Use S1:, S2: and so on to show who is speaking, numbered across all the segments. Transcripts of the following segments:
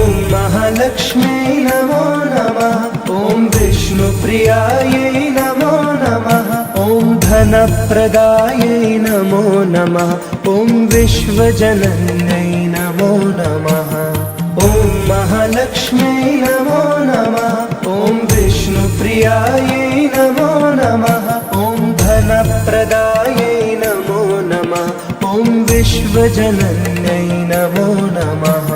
S1: ॐ महालक्ष्म्यै नमो नमः। ॐ विष्णुप्रियायै नमो नमः। ॐ धनप्रदायै नमो नमः। ॐ विश्वजनन्यै नमो नमः। ॐ महालक्ष्म्यै नमो नमः। ॐ विष्णुप्रियायै नमो नमः। ॐ धनप्रदायै नमो नमः। ॐ विश्वजनन्यै नमो नमः।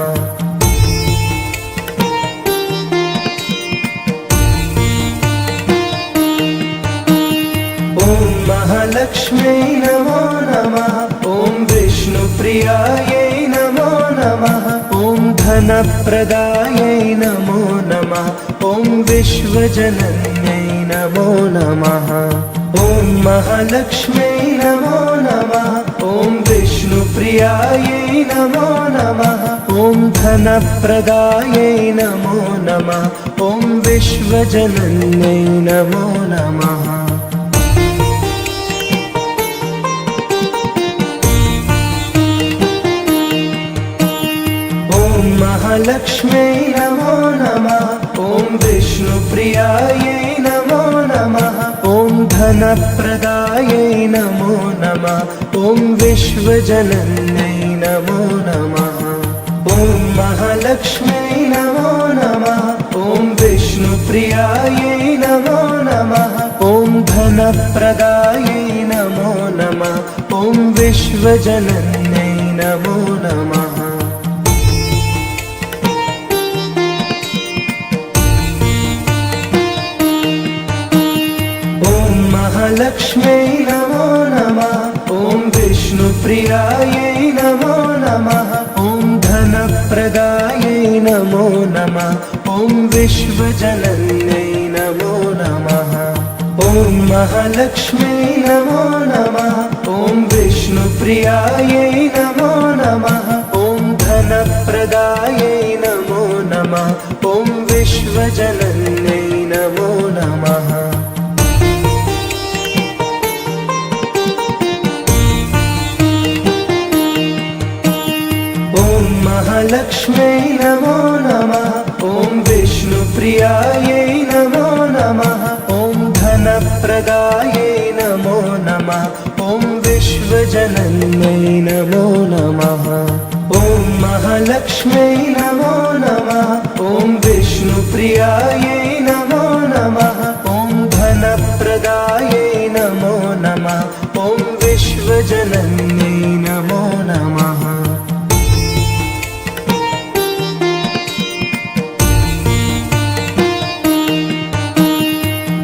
S1: ॐ महालक्ष्म्यै नमो नमः। ॐ विष्णुप्रियायै नमो नमः। ॐ धनप्रदायै नमो नमः। ॐ विश्वजनन्यै नमो नमः। ॐ महालक्ष्म्यै नमो नमः। ॐ विष्णुप्रियायै नमो नमः। ॐ धनप्रदायै नमो नमः। ॐ विश्वजनन्यै नमो नमः। ॐ महालक्ष्म्यै नमो नमः। ॐ विष्णुप्रियायै नमो नमः। ॐ धनप्रदायै नमो नमः। ॐ विश्वजनन्यै नमो नमः। ॐ महालक्ष्म्यै नमो नमः। ॐ विष्णुप्रियायै नमो नमः। ॐ धनप्रदायै नमो नमः। ॐ विश्वजनन्यै नमो नमः। महालक्ष्म्यै नमो नमः। ॐ विष्णुप्रियायै नमो नमः। ॐ धनप्रदायै नमो नमः। ॐ विश्वजनन्यै नमो नमः। ॐ महालक्ष्म्यै नमो नमः। ॐ विष्णुप्रियायै नमो नमः। ॐ धनप्रदायै नमो नमः। ॐ विश्वजनन्यै नमो नमः। ॐ महालक्ष्म्यै नमो नमः। ॐ विष्णुप्रियायै नमो नमः। ॐ धनप्रदायै नमो नमः। ॐ विश्वजनन्यै नमो नमः। ॐ महालक्ष्म्यै नमो नमः। ॐ विष्णुप्रियायै नमो नमः। ॐ धनप्रदायै नमो नमः। ॐ विश्वजनन्यै नमो नमः।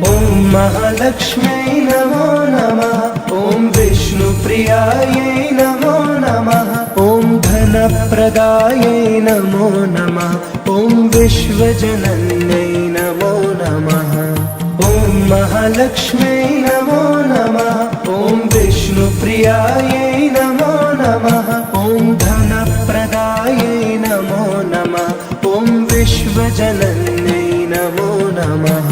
S1: ॐ महालक्ष्म्यै नमो नमः। ॐ विष्णुप्रियायै नमो नमः। ॐ धनप्रदायै नमो नमः। ॐ विश्वजनन्यै नमो नमः। ॐ महालक्ष्म्यै नमो नमः। ॐ विष्णुप्रियायै नमो नमः। ॐ धनप्रदायै नमो नमः। ॐ विश्वजनन्यै नमो नमः।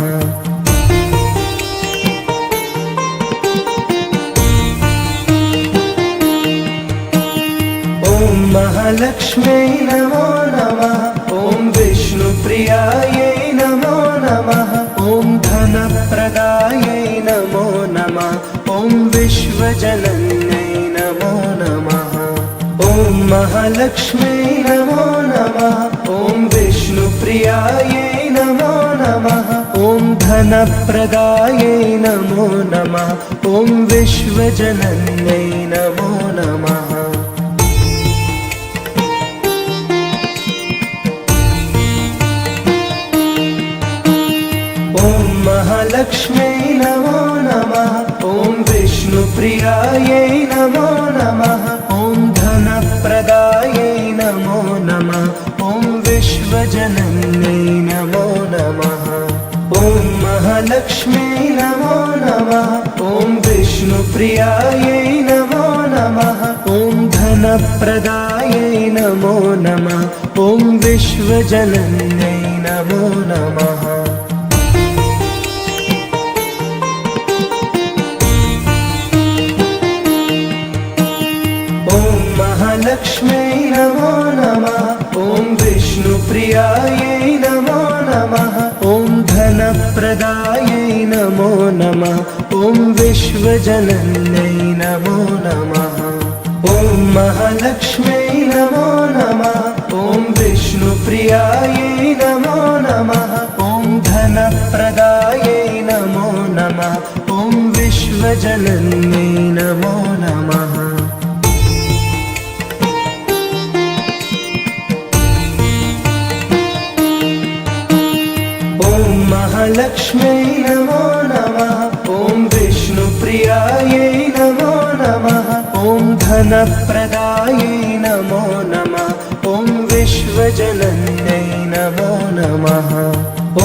S1: ॐ महालक्ष्म्यै नमो नमः। ॐ विष्णुप्रियायै नमो नमः। ॐ धनप्रदायै नमो नमः। ॐ विश्वजनन्यै नमो नमः। ॐ महालक्ष्म्यै नमो नमः। ॐ विष्णुप्रियायै नमो नमः। ॐ धनप्रदायै नमो नमः। ॐ विश्वजनन्यै नमो नमः। ॐ महालक्ष्म्यै नमो नमः। ॐ विष्णुप्रियायै नमो नमः। ॐ धनप्रदायै नमो नमः। ॐ विश्वजनन्यै नमो नमः। ॐ महालक्ष्म्यै नमो नमः। ॐ विष्णुप्रियायै नमो नमः। ॐ धनप्रदायै नमो नमः। ॐ विश्वजनन्यै नमो नमः। ॐ महालक्ष्म्यै नमो नमः। ॐ विष्णुप्रियायै नमो नमः ॐ धनप्रदायै नमो नमः ॐ विश्वजनन्यै नमो नमः ॐ महालक्ष्म्यै नमो नमः ॐ विष्णुप्रियायै नमो नमः ॐ धनप्रदायै नमो नमः ॐ विश्वजनन्यै नमो नमः ॐ महालक्ष्म्यै नमो नमः ॐ विष्णुप्रियायै नमो नमः ॐ धनप्रदायै नमो नमः ॐ विश्वजनन्यै नमो नमः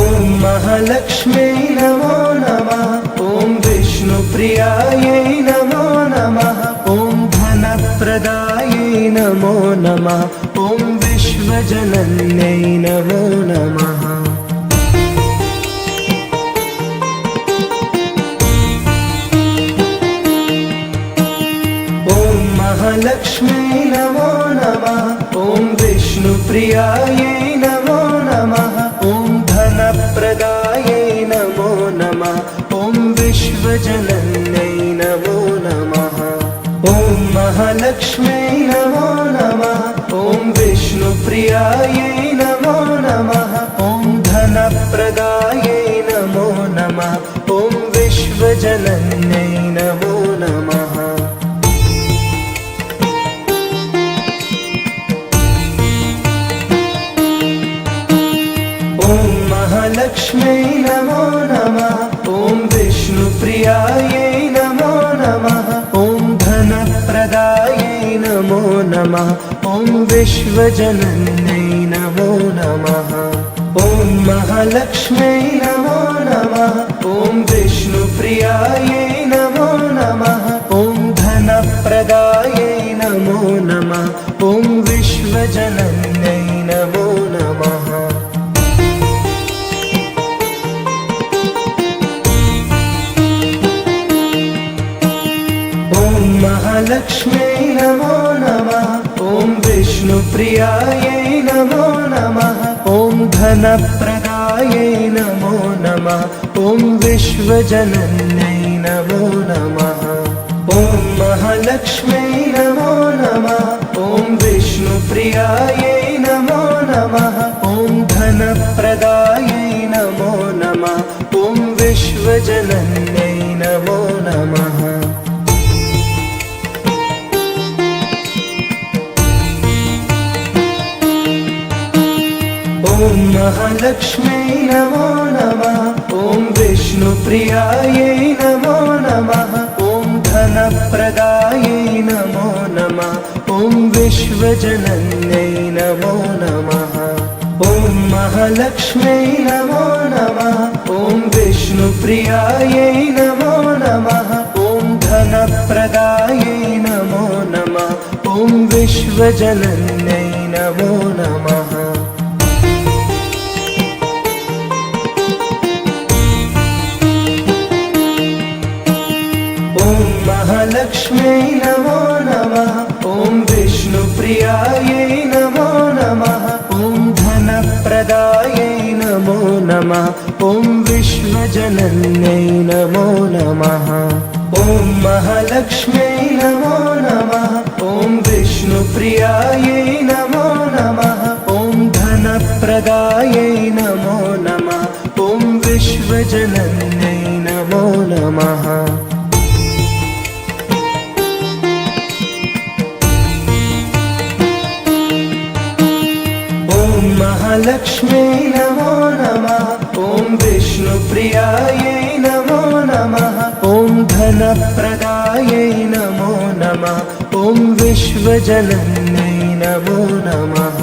S1: ॐ महालक्ष्म्यै नमो नमः ॐ विष्णुप्रियायै नमो नमः ॐ धनप्रदायै नमो नमः ॐ विश्वजनन्यै नमो नमः महालक्ष्म्यै नमो नमः ॐ विष्णुप्रियायै नमो नमः ॐ धनप्रदायै नमो नमः ॐ विश्वजनन्यै नमो नमः ॐ महालक्ष्म्यै नमो नमः ॐ विष्णुप्रियायै नमो नमः ॐ धनप्रदायै नमो नमः ॐ विश्वजनन्यै नमो नमः ॐ महालक्ष्म्यै नमो नमः ॐ विष्णुप्रियायै नमो नमः ॐ धनप्रदायै नमो नमः ॐ विश्वजनन्यै नमो नमः ॐ महालक्ष्म्यै नमो नमः ॐ विष्णुप्रियायै नमो नमः ॐ धनप्रदायै नमो नमः ॐ विश्वजनन्यै नमो नमः ॐ महालक्ष्म्यै नमो नमः ॐ विष्णुप्रियायै नमो नमः ॐ धनप्रदायै नमो नमः ॐ विश्वजनन्यै नमो नमः ॐ महालक्ष्म्यै नमो नमः ॐ विष्णुप्रियायै नमो नमः ॐ धनप्रदायै नमो नमः ॐ विश्वजनन्यै नमो नमः ॐ महालक्ष्म्यै नमो नमः ॐ विष्णुप्रियायै नमो नमः ॐ धनप्रदायै नमो नमः ॐ विश्वजनन्यै नमो नमः ॐ महालक्ष्म्यै नमो नमः ॐ विष्णुप्रियायै नमो नमः ॐ धनप्रदायै नमो नमः ॐ विश्वजनन्यै नमो नमः ॐ महालक्ष्म्यै नमो नमः ॐ विष्णुप्रियायै नमो नमः ॐ धनप्रदायै नमो नमः ॐ विश्वजनन्यै नमो नमः ॐ महालक्ष्म्यै नमो नमः ॐ विष्णुप्रियायै नमो नमः ॐ धनप्रदायै नमो नमः ॐ विश्वजनन्यै नमो नमः ॐ महालक्ष्म्यै नमो नमः ॐ विष्णुप्रियायै नमो नमः ॐ धनप्रदायै नमो नमः ॐ विश्वजनन्यै नमो नमः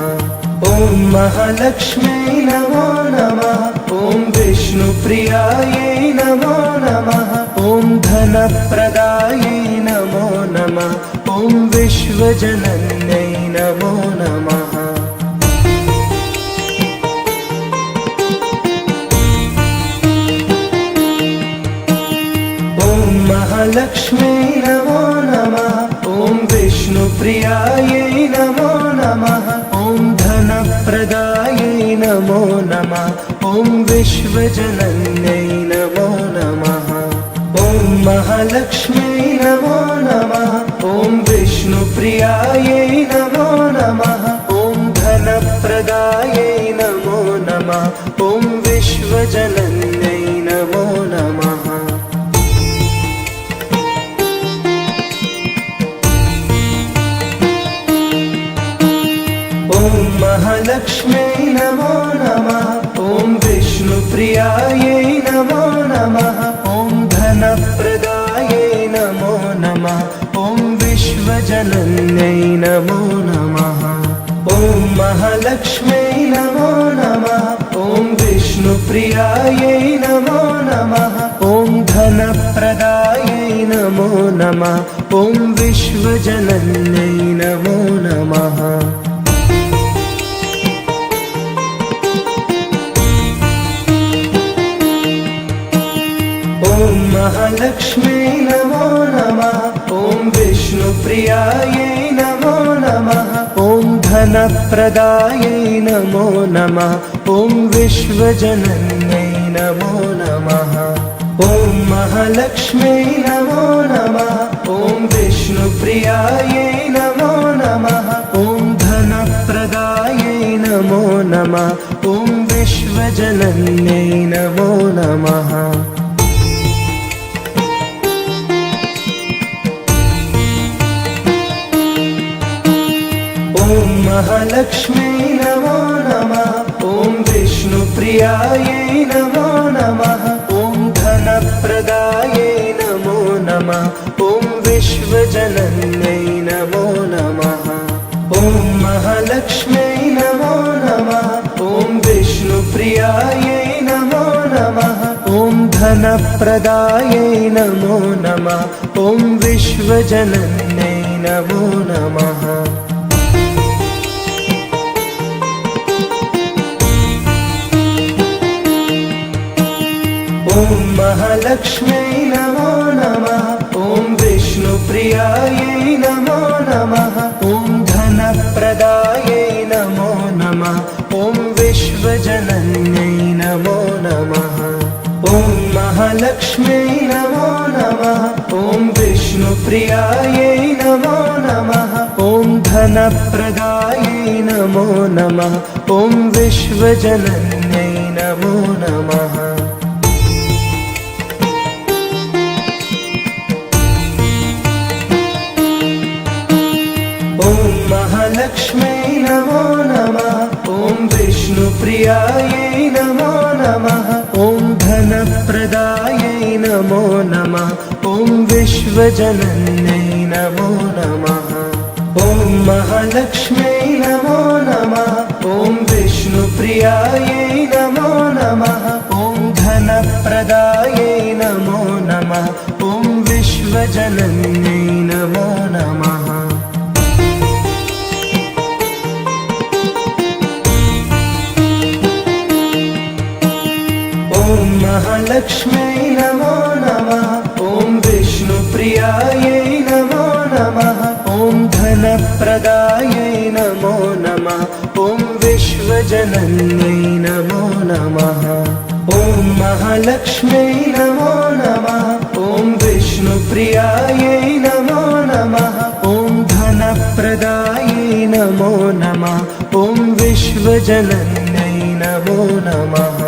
S1: ॐ महालक्ष्म्यै नमो नमः ॐ विष्णुप्रियायै नमो नमः ॐ धनप्रदायै नमो नमः ॐ विश्वजनन्यै नमो नमः महालक्ष्म्यै नमो नमः ॐ विष्णुप्रियायै नमो नमः ॐ धन धनप्रदायै नमो नमः। ॐ विश्वजनन्यै नमो नमः। ॐ महालक्ष्म्यै नमो नमः। ॐ विष्णुप्रियायै नमो नमः। ॐ धनप्रदायै नमो नमः। ॐ विश्वजनन्यै नमो नमः। ॐ महालक्ष्म्यै नमो नमः। ॐ विष्णुप्रियायै नमो नमः। ॐ धनप्रदायै नमो नमः। ॐ विश्वजनन्यै नमो नमः। ॐ महालक्ष्म्यै नमो नमः। ॐ विष्णुप्रियायै नमो नमः। ॐ धनप्रदायै नमो नमः। ॐ विश्वजनन्यै नमो नमः। ॐ महालक्ष्म्यै नमो नमः। ॐ विष्णुप्रियायै नमो नमः। ॐ धनप्रदायै नमो नमः। ॐ विश्वजनन्यै नमो नमः। ॐ महालक्ष्म्यै नमो नमः। ॐ विष्णुप्रियायै नमो नमः। ॐ धनप्रदायै नमो नमः। ॐ विश्वजनन्यै नमो नमः। ॐ महालक्ष्म्यै नमो नमः। ॐ विष्णुप्रियायै नमो नमः। ॐ धनप्रदायै नमो नमः। ॐ विश्वजनन्यै नमो नमः। ॐ महालक्ष्म्यै नमो नमः। ॐ विष्णुप्रियायै नमो नमः। ॐ धनप्रदायै नमो नमः। ॐ विश्वजनन्यै नमो नमः। ॐ महालक्ष्म्यै नमो नमः। ॐ विष्णुप्रियायै नमो नमः। ॐ धनप्रदायै नमो नमः। ॐ विश्वजनन्यै नमो नमः। ॐ महालक्ष्म्यै नमो नमः। ॐ विष्णुप्रियायै नमो नमः। ॐ धनप्रदायै नमो नमः। ॐ विश्वजनन्यै नमो नमः। ॐ महालक्ष्म्यै नमो नमः। ॐ विष्णुप्रियायै नमो नमः। ॐ धनप्रदायै नमो नमः। ॐ विश्वजनन्यै नमो नमः। ॐ महालक्ष्म्यै नमो नमः। ॐ विष्णुप्रियायै नमो नमः। ॐ धनप्रदायै नमो नमः। ॐ विश्वजनन्यै नमो नमः। ॐ महालक्ष्म्यै नमो नमः। ॐ विष्णुप्रियायै नमो नमः। ॐ धनप्रदायै नमो नमः। ॐ विश्वजनन्यै नमो नमः। ॐ महालक्ष्म्यै नमो नमः। ॐ विष्णुप्रियायै नमो नमः। ॐ धनप्रदायै नमो नमः। ॐ विश्वजनन्यै नमो नमः।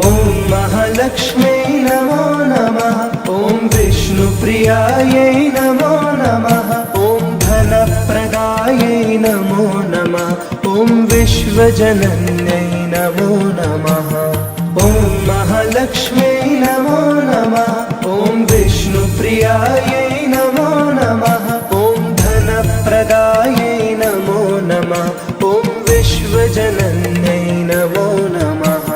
S1: ॐ महालक्ष्म्यै नमो नमः। ॐ विष्णुप्रियायै नमो नमः। ॐ धनप्रदायै नमो नमः। ॐ विश्वजनन्यै नमो नमः। ॐ महालक्ष्म्यै नमो नमः। ॐ विष्णुप्रियायै नमो नमः। ॐ धनप्रदायै नमो नमः। ॐ विश्वजनन्यै नमो नमः।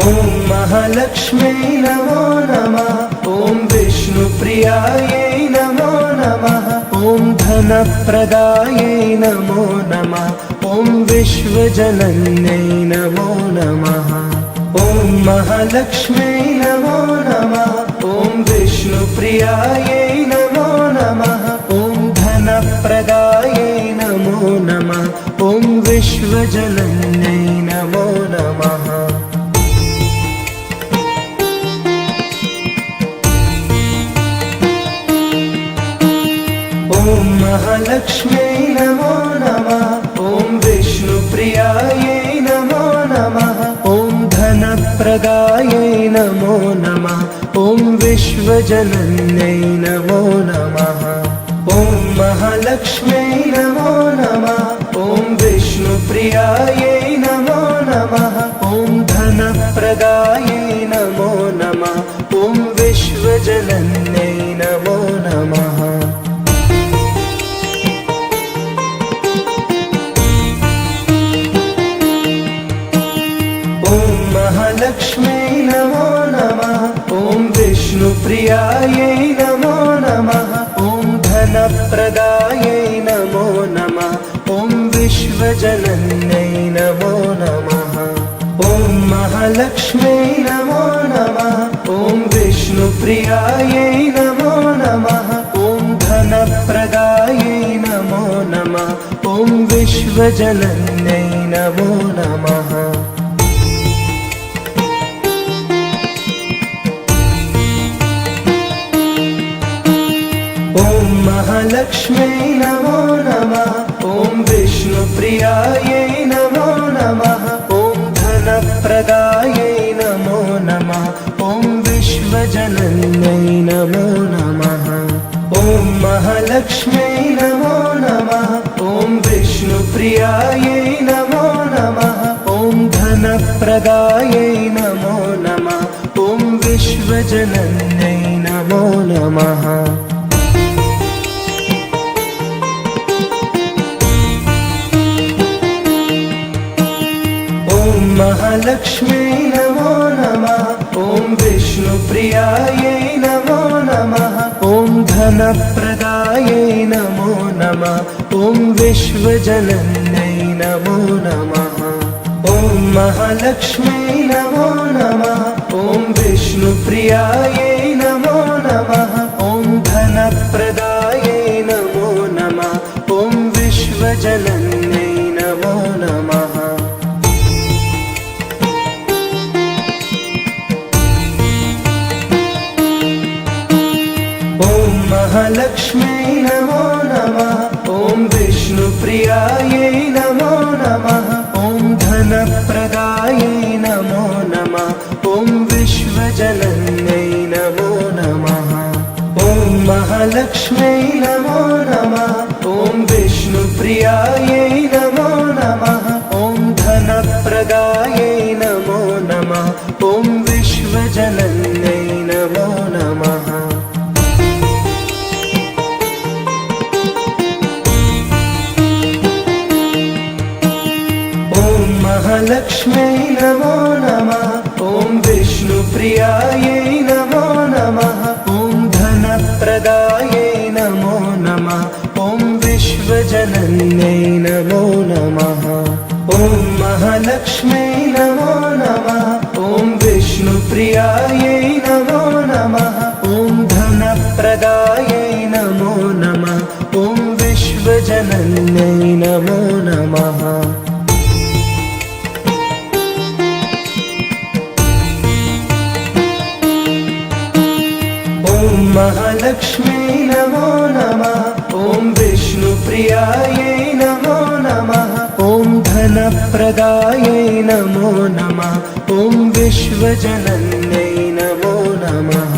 S1: ॐ महालक्ष्म्यै नमो नमः। ॐ विष्णुप्रियायै नमो नमः। ॐ धनप्रदायै नमो नमः। ॐ विश्वजनन्यै नमो नमः। ॐ महालक्ष्म्यै नमो नमः। ॐ विष्णुप्रियायै नमो नमः। ॐ धनप्रदायै नमो नमः। ॐ विश्वजनन्यै नमो नमः। ॐ महालक्ष्म्यै नमो नमः। ॐ विष्णुप्रियायै नमो नमः। ॐ धनप्रदायै नमो नमः। ॐ विश्वजनन्यै नमो नमः। ॐ महालक्ष्म्यै नमो नमः। ॐ विष्णुप्रियायै नमो नमः। ॐ धनप्रदायै नमो नमः। ॐ विश्वजनन्यै नमो नमः। ॐ महालक्ष्म्यै नमो नमः। ॐ विष्णुप्रियायै नमो नमः। ॐ धनप्रदायै नमो नमः। ॐ विश्वजनन्यै नमो नमः। ॐ महालक्ष्म्यै नमो नमः। ॐ विष्णुप्रियायै नमो नमः। ॐ धनप्रदायै नमो नमः। ॐ विश्वजनन्यै नमो नमः। ॐ महालक्ष्म्यै नमो नमः। ॐ विष्णुप्रियायै नमो नमः। ॐ धनप्रदायै नमो नमः। ॐ विश्वजनन्यै नमो नमः। ॐ महालक्ष्म्यै नमो नमः। ॐ विष्णुप्रियायै नमो नमः। ॐ धनप्रदायै नमो नमः। ॐ विश्वजनन्यै नमो नमः। ॐ महालक्ष्म्यै नमो नमः। ॐ विष्णुप्रियायै नमो नमः। ॐ धनप्रदायै नमो नमः। ॐ विश्वजनन्यै नमो नमः। ॐ महालक्ष्म्यै नमो नमः। ॐ विष्णुप्रियायै नमो नमः। ॐ धनप्रदायै नमो नमः। ॐ विश्वजनन्यै नमो नमः। ॐ महालक्ष्म्यै नमो नमः। ॐ विष्णुप्रियायै नमो नमः। ॐ धनप्रदायै नमो नमः। ॐ विश्वजनन्यै नमो नमः। ॐ महालक्ष्म्यै नमो नमः। ॐ विष्णुप्रियायै नमो नमः। ॐ धनप्रदायै नमो नमः। ॐ विश्वजनन्यै नमो नमः। ॐ महालक्ष्म्यै नमो नमः। ॐ विष्णुप्रियायै नमो नमः। ॐ धनप्रदायै नमो नमः। ॐ विश्वजनन्यै नमो नमः। ॐ महालक्ष्म्यै नमो नमः। ॐ विष्णुप्रियायै नमो नमः। ॐ धनप्रदायै नमो नमः। ॐ विश्वजनन्यै नमो नमः। ॐ महालक्ष्म्यै नमो नमः। ॐ विष्णुप्रियायै नमो नमः। ॐ धनप्रदायै नमो नमः। ॐ विश्वजनन्यै नमो नमः।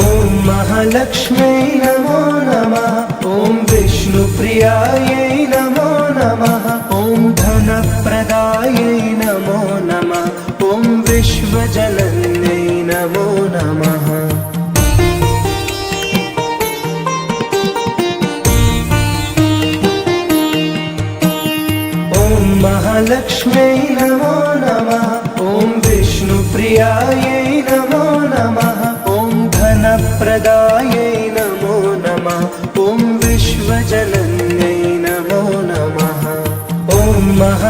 S1: ॐ महालक्ष्म्यै नमो नमः। ॐ विष्णुप्रियायै नमो नमः। ॐ धनप्रदायै नमो नमः। ॐ विश्वजनन्यै नमो नमः। ॐ महालक्ष्म्यै नमो नमः। ॐ विष्णुप्रियायै नमो नमः। ॐ धनप्रदायै नमो नमः। ॐ विश्वजनन्यै नमो नमः। ॐ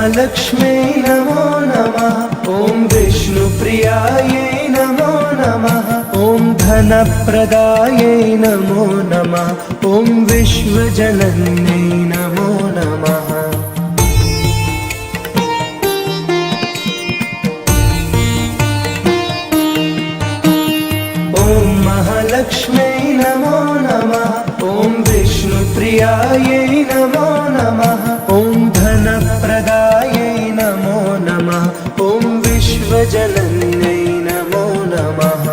S1: महालक्ष्म्यै नमो नमः। ॐ विष्णुप्रियायै नमो नमः। ॐ धनप्रदायै नमो नमः। ॐ विश्वजनन्यै नमो नमः। ॐ महालक्ष्म्यै नमो नमः। ॐ विष्णुप्रियायै नमो नमः। ॐ धनप्रदायै नमो नमः। ॐ विश्वजनन्यै नमो नमः।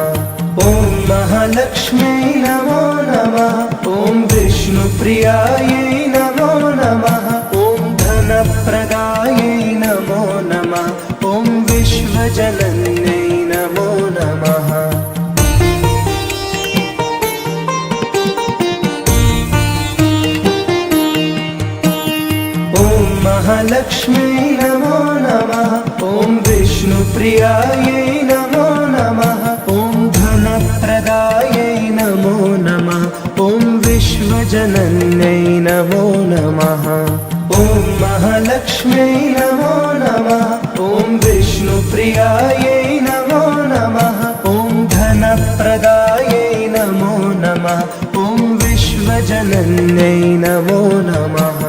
S1: ॐ महालक्ष्म्यै नमो नमः। ॐ विष्णुप्रियायै नमो नमः। ॐ धनप्रदायै नमो नमः। ॐ विश्वजनन्यै नमो नमः। महालक्ष्म्यै नमो नमः। ॐ विष्णुप्रियायै नमो नमः। ॐ धनप्रदायै नमो नमः। ॐ विश्वजनन्यै नमो नमः। ॐ महालक्ष्म्यै नमो नमः। ॐ विष्णुप्रियायै नमो नमः। ॐ धनप्रदायै नमो नमः। ॐ विश्वजनन्यै नमो नमः।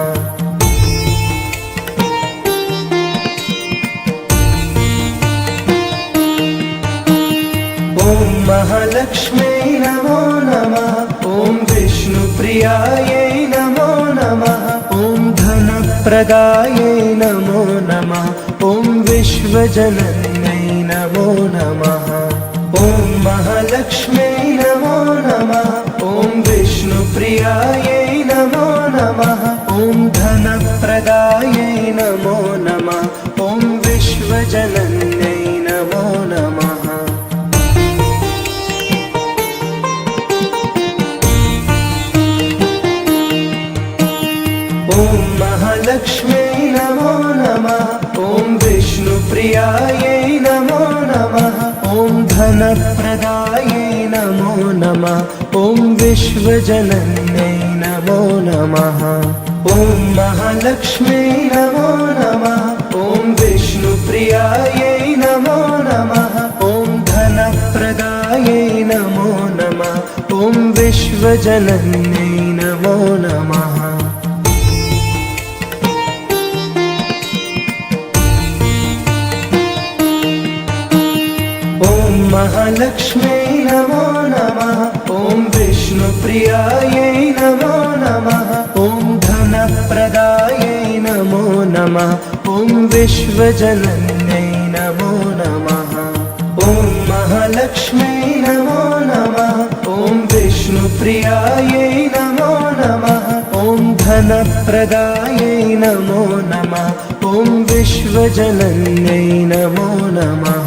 S1: ॐ महालक्ष्म्यै नमो नमः। ॐ विष्णुप्रियायै नमो नमः। ॐ धनप्रदायै नमो नमः। ॐ विश्वजनन्यै नमो नमः। ॐ महालक्ष्म्यै नमो नमः। ॐ विष्णुप्रियायै नमो नमः। ॐ धनप्रदायै नमो नमः। ॐ विश्वजनन्यै नमो नमः। ॐ महालक्ष्म्यै नमो नमः। ॐ विष्णुप्रियायै नमो नमः। ॐ धनप्रदायै नमो नमः। ॐ विश्वजनन्यै नमो नमः। ॐ महालक्ष्म्यै नमो नमः। ॐ विष्णुप्रियायै नमो नमः। ॐ धनप्रदायै नमो नमः। ॐ विश्वजनन्यै नमो नमः। ॐ महालक्ष्म्यै नमो नमः। ॐ विष्णुप्रियायै नमो नमः। ॐ धनप्रदायै नमो नमः। ॐ विश्वजनन्यै नमो नमः। ॐ महालक्ष्म्यै नमो नमः। ॐ विष्णुप्रियायै नमो नमः। ॐ धनप्रदायै नमो नमः। ॐ विश्वजनन्यै नमो नमः।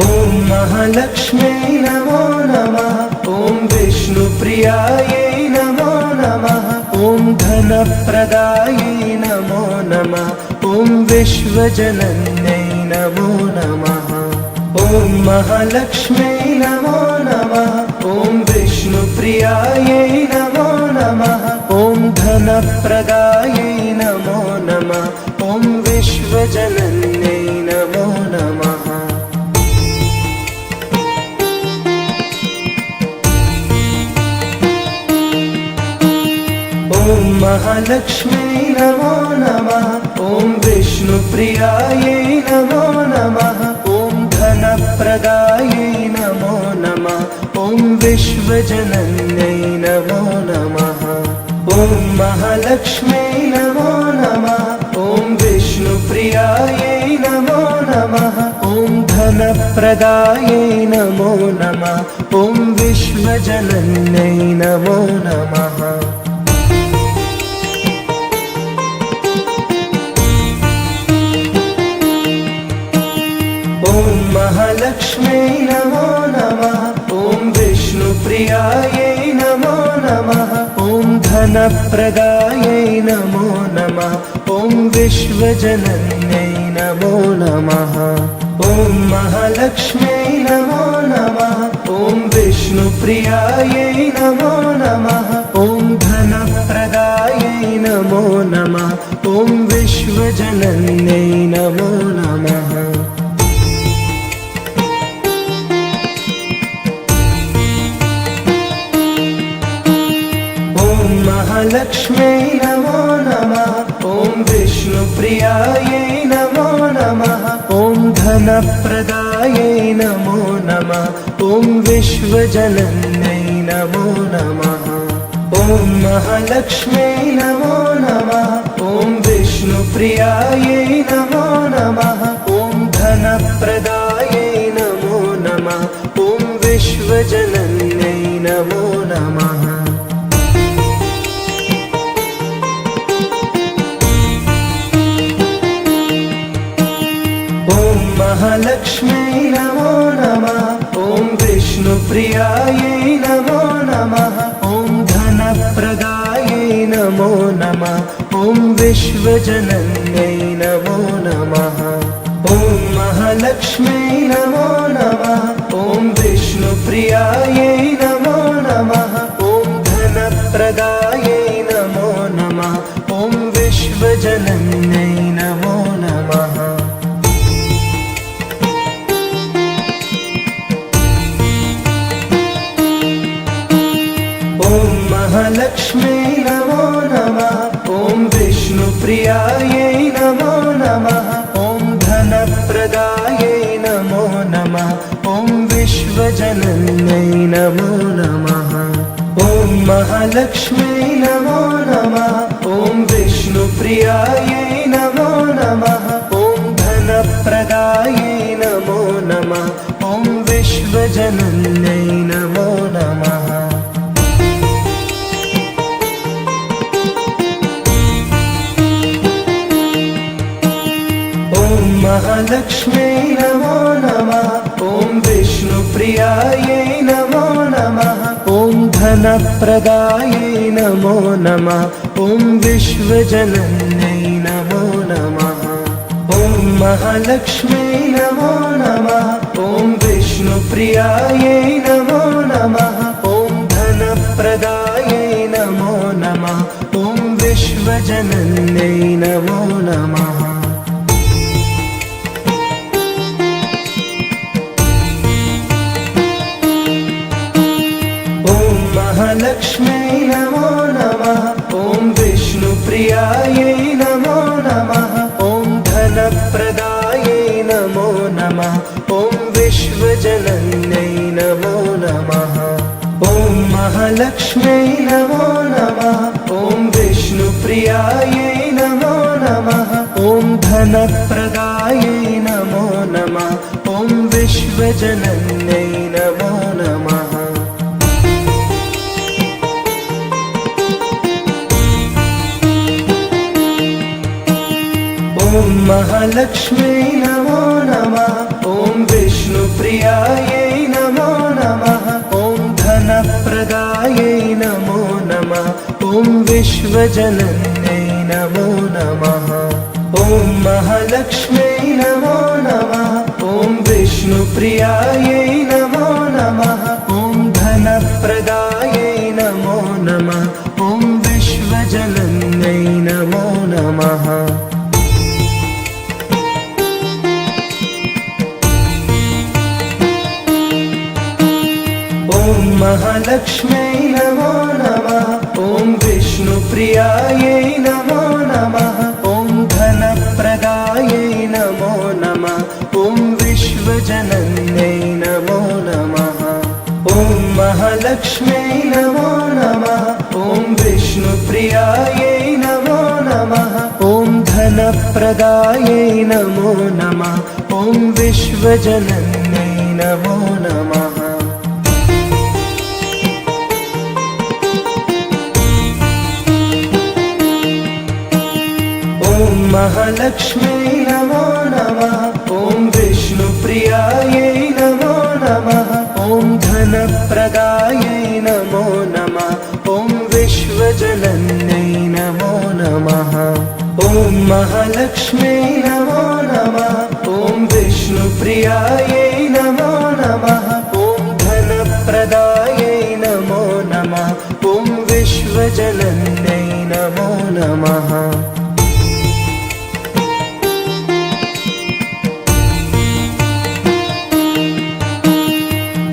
S1: ॐ महालक्ष्म्यै नमो नमः। ॐ विष्णुप्रियायै नमो नमः। ॐ धनप्रदायै नमो नमः। ॐ विश्वजनन्यै नमो नमः। ॐ महालक्ष्म्यै नमो नमः। ॐ विष्णुप्रियायै नमो नमः। ॐ धनप्रदायै नमो नमः। ॐ विश्वजनन्यै नमो नमः। ॐ महालक्ष्म्यै नमो नमः। ॐ विष्णुप्रियायै नमो नमः। ॐ धनप्रदायै नमो नमः। ॐ विश्वजनन्यै नमो नमः। ॐ महालक्ष्म्यै नमो नमः। ॐ विष्णुप्रियायै नमो नमः। ॐ धनप्रदायै नमो नमः। ॐ विश्वजनन्यै नमो नमः। ॐ महालक्ष्म्यै नमो नमः। ॐ विष्णुप्रियायै नमो नमः। ॐ धनप्रदायै नमो नमः। ॐ विश्वजनन्यै नमो नमः। ॐ महालक्ष्म्यै नमो नमः। ॐ विष्णुप्रियायै विष्णुप्रियायै नमो नमः। ॐ धनप्रदायै नमो नमः। ॐ विश्वजनन्यै नमो नमः। महालक्ष्म्यै नमो नमः। ॐ विष्णुप्रियायै नमो नमः। ॐ धनप्रदायै नमो नमः। ॐ विश्वजनन्यै नमो नमः। ॐ महालक्ष्म्यै नमो नमः। ॐ विष्णुप्रियायै नमो नमः। ॐ धनप्रदायै नमो नमः। ॐ विश्वजनन्यै नमो नमः। महालक्ष्म्यै नमो नमः। ॐ विष्णुप्रियायै नमो नमः। ॐ धनप्रदायै नमो नमः। ॐ विश्वजनन्यै नमो नमः। ॐ महालक्ष्म्यै नमो नमः। ॐ विष्णुप्रियायै नमो नमः। ॐ धनप्रदायै नमो नमः। ॐ विश्वजनन्यै नमो नमः। महालक्ष्म्यै नमो नमः। ॐ विष्णुप्रियायै नमो नमः। ॐ धनप्रदायै नमो नमः। ॐ विश्वजनन्यै नमो नमः। ॐ महालक्ष्म्यै नमो नमः। ॐ विष्णुप्रियायै नमो नमः। ॐ धनप्रदायै नमो नमः। ॐ विश्वजनन्यै नमो नमः। महालक्ष्म्यै नमो नमः। ॐ विष्णुप्रियायै नमो नमः। ॐ धनप्रदायै नमो नमः। ॐ विश्वजनन्यै नमो नमः। ॐ महालक्ष्म्यै नमो नमः। ॐ विष्णुप्रियायै नमो नमः। ॐ धनप्रदायै नमो नमः। ॐ विश्वजनन्यै नमो नमः। महालक्ष्म्यै नमो नमः। ॐ विष्णुप्रियायै नमो नमः। ॐ धनप्रदायै नमो नमः। ॐ विश्वजनन्यै नमो नमः। ॐ महालक्ष्म्यै नमो नमः। ॐ विष्णुप्रियायै नमो नमः। ॐ धनप्रदायै नमो नमः। ॐ विश्वजनन्यै नमो नमः। महालक्ष्म्यै नमो नमः। ॐ विष्णुप्रियायै नमो नमः। ॐ धनप्रदायै नमो नमः। ॐ विश्वजनन्यै नमो नमः। ॐ महालक्ष्म्यै नमो नमः। ॐ विष्णुप्रियायै नमो नमः। ॐ धनप्रदायै नमो नमः। ॐ विश्वजनन्यै नमो नमः। महालक्ष्म्यै नमो नमः। ॐ विष्णुप्रियायै नमो नमः। ॐ धनप्रदायै नमो नमः। ॐ विश्वजनन्यै नमो नमः। ॐ महालक्ष्म्यै नमो नमः। ॐ विष्णुप्रियायै नमो नमः। ॐ धनप्रदायै नमो नमः। ॐ विश्वजनन्यै नमो नमः। महालक्ष्म्यै नमो नमः। ॐ विष्णुप्रियायै नमो नमः। ॐ धनप्रदायै नमो नमः। ॐ विश्वजनन्यै नमो नमः। ॐ महालक्ष्म्यै नमो नमः। ॐ विष्णुप्रियायै नमो नमः। ॐ धनप्रदायै विश्वजनन्यै नमो नमः।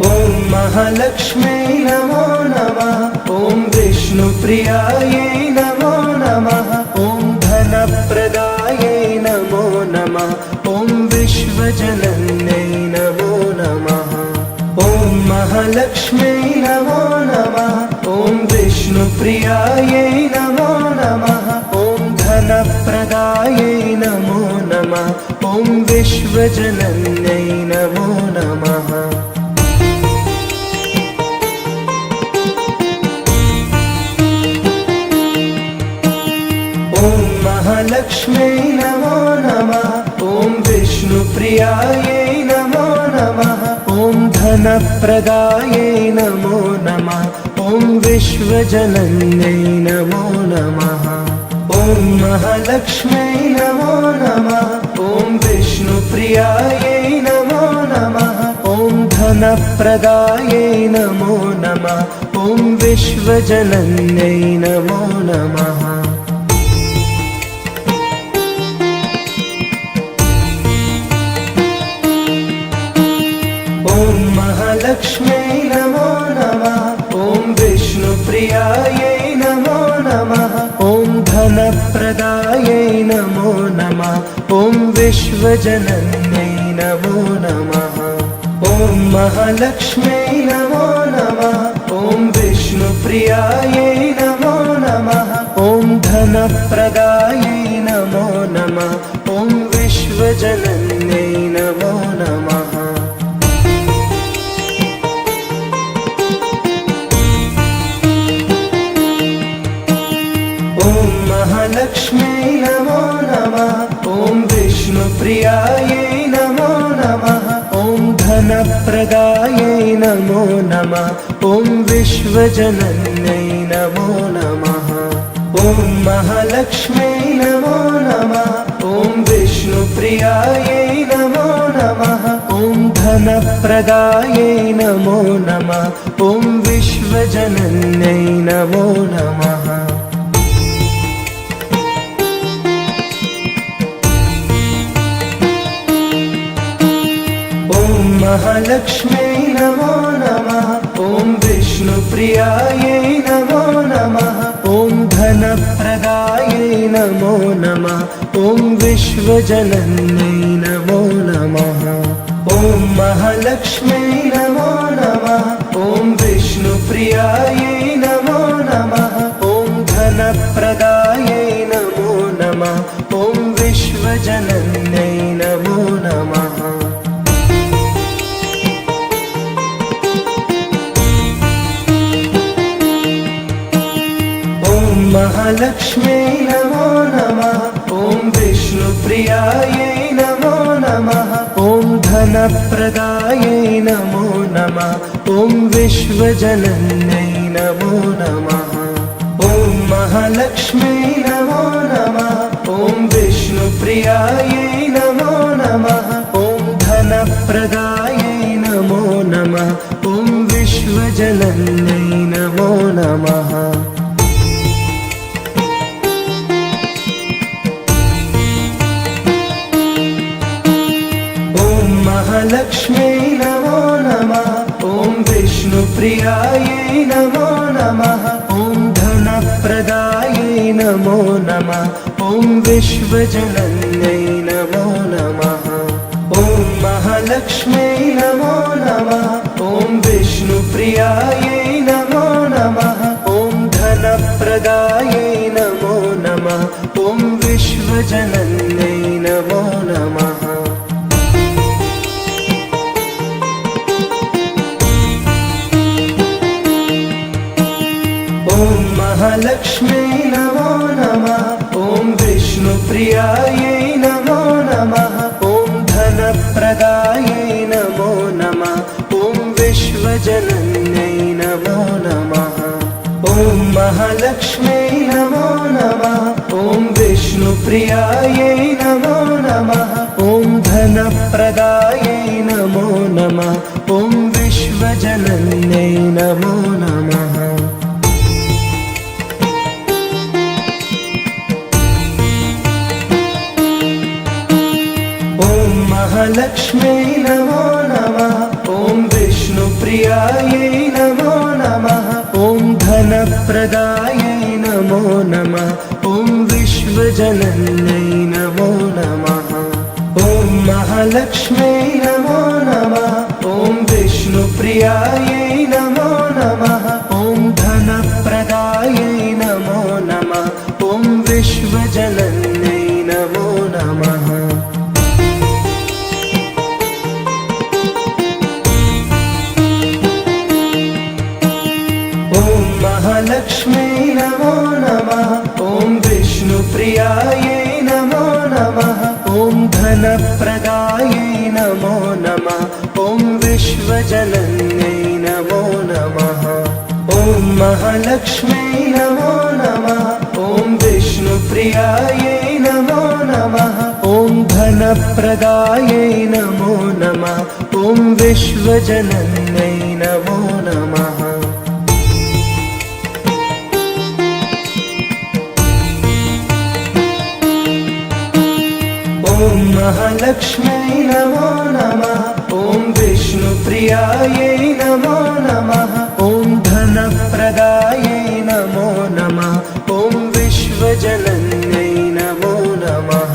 S1: ॐ महालक्ष्म्यै नमो नमः। ॐ विष्णुप्रियायै नमो नमः। ॐ धनप्रदायै नमो नमः। ॐ विश्वजनन्यै नमो नमः। ॐ महालक्ष्म्यै नमो नमः। ॐ विष्णुप्रियायै नमो नमः। ॐ धनप्रदायै नमो नमः। ॐ विश्वजनन्यै नमो नमः। ॐ महालक्ष्म्यै नमो नमः। ॐ विष्णुप्रियायै नमो नमः। ॐ धनप्रदायै नमो नमः। ॐ विश्वजनन्यै नमो नमः। ॐ महालक्ष्म्यै नमो नमः। ॐ विष्णुप्रियायै नमो नमः। ॐ धनप्रदायै नमो नमः। ॐ विश्वजनन्यै नमो नमः। ॐ महालक्ष्म्यै नमो नमः। ॐ विष्णुप्रियायै नमो नमः। ॐ धनप्रदायै नमो नमः। ॐ विश्वजनन्यै नमो नमः। ॐ महालक्ष्म्यै नमो नमः। ॐ विष्णुप्रियायै नमो नमः। ॐ धनप्रदायै नमो नमः। ॐ विश्वजनन्यै नमो नमः। ॐ महालक्ष्म्यै नमो नमः। ॐ विष्णुप्रियायै नमो नमः। ॐ धनप्रदायै नमो नमः। ॐ विश्वजनन्यै नमो नमः। ॐ महालक्ष्म्यै नमो नमः। ॐ विष्णुप्रियायै नमो नमः। ॐ धनप्रदायै नमो नमः। ॐ विश्वजनन्यै नमो नमः। ॐ महालक्ष्म्यै नमो नमः। ॐ विष्णुप्रियायै नमो नमः। ॐ धनप्रदायै नमो नमः। ॐ विश्वजनन्यै नमो नमः। ॐ महालक्ष्म्यै नमो नमः। ॐ विष्णुप्रियायै नमो नमः। ॐ धनप्रदायै नमो नमः। ॐ विश्वजनन्यै नमो नमः। ॐ महालक्ष्म्यै नमो नमः। ॐ विष्णुप्रियायै नमो नमः। ॐ धनप्रदायै नमो नमः। ॐ विश्वजनन्यै नमो नमः। ॐ महालक्ष्म्यै नमो नमः। ॐ विष्णुप्रियायै नमो नमः। ॐ धनप्रदायै नमो नमः। ॐ विश्वजनन्यै नमो नमः। ॐ महालक्ष्म्यै नमो नमः। ॐ विष्णुप्रियायै नमो नमः। ॐ धनप्रदायै नमो नमः। ॐ विश्वजनन्यै नमो नमः। ॐ महालक्ष्म्यै नमो नमः। ॐ विष्णुप्रियायै नमो नमः। ॐ धनप्रदायै नमो नमः। ॐ विश्वजनन्यै नमो नमः। ॐ महालक्ष्म्यै नमो नमः। ॐ विष्णुप्रियायै नमो नमः। ॐ धनप्रदायै नमो नमः। ॐ विश्वजनन्यै नमो नमः। ॐ महालक्ष्म्यै नमो नमः। ॐ विष्णुप्रियायै नमो नमः। ॐ धनप्रदायै नमो नमः। ॐ विश्वजनन्यै नमो नमः। महालक्ष्म्यै नमो नमः। ॐ विष्णुप्रियायै नमो नमः। ॐ धनप्रदायै नमो नमः। ॐ विश्वजनन्यै नमो नमः। ॐ महालक्ष्म्यै नमो नमः। ॐ विष्णुप्रियायै नमो नमः। ॐ धनप्रदायै नमो नमः। ॐ विश्वजनन्यै नमो नमः। ॐ महालक्ष्म्यै नमो नमः। ॐ विष्णुप्रियायै नमो नमः। ॐ धनप्रदायै नमो नमः। ॐ विश्वजनन्यै नमो नमः। ॐ महालक्ष्म्यै नमो नमः। ॐ विष्णुप्रियायै नमो नमः। ॐ धनप्रदायै नमो नमः। ॐ विश्वजनन्यै नमो नमः। ॐ महालक्ष्म्यै नमो नमः। ॐ विष्णुप्रियायै नमो नमः। ॐ धनप्रदायै नमो नमः। ॐ विश्वजनन्यै नमो नमः।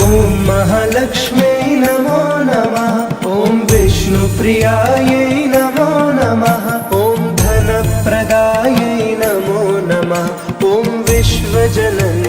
S1: ॐ महालक्ष्म्यै नमो नमः। ॐ विष्णुप्रियायै नमो नमः। ॐ धनप्रदायै नमो नमः। ॐ विश्वजनन्यै